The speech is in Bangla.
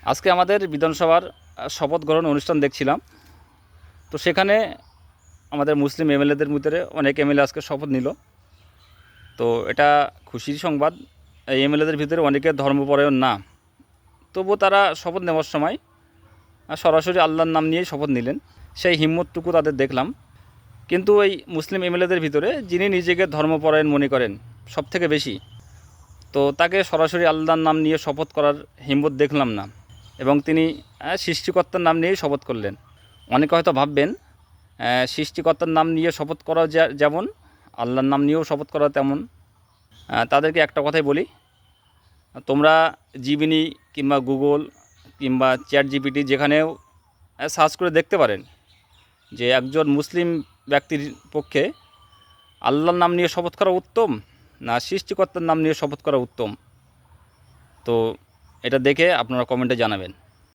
আজকে আমাদের বিধানসভার শপথ গ্রহণ অনুষ্ঠান দেখছিলাম। তো সেখানে আমাদের মুসলিম এমএলএদের ভিতরে অনেক এমএলএ আজকে শপথ নিল। তো এটা খুশির সংবাদ। এই এমএলএদের ভিতরে অনেকে ধর্মপরায়ণ না, তবুও তারা শপথ নেওয়ার সময় সরাসরি আল্লাহর নাম নিয়েই শপথ নিলেন। সেই হিম্মতটুকু তাদের দেখলাম। কিন্তু এই মুসলিম এমএলএদের ভিতরে যিনি নিজেকে ধর্মপরায়ণ মনে করেন সবথেকে বেশি, তো তাকে সরাসরি আল্লাহর নাম নিয়ে শপথ করার হিম্মত দেখলাম না। এবং তিনি সৃষ্টিকর্তার নাম নিয়েই শপথ করলেন। অনেকে হয়তো ভাববেন সৃষ্টিকর্তার নাম নিয়ে শপথ করা যেমন, আল্লাহর নাম নিয়েও শপথ করা তেমন। তাদেরকে একটা কথাই বলি, তোমরা জিমিনি কিংবা গুগল কিংবা চ্যাট জিপিটি যেখানেও সার্চ করে দেখতে পারেন যে একজন মুসলিম ব্যক্তির পক্ষে আল্লাহর নাম নিয়ে শপথ করা উত্তম না সৃষ্টিকর্তার নাম নিয়ে শপথ করা উত্তম। তো এটা দেখে আপনারা কমেন্টে জানাবেন।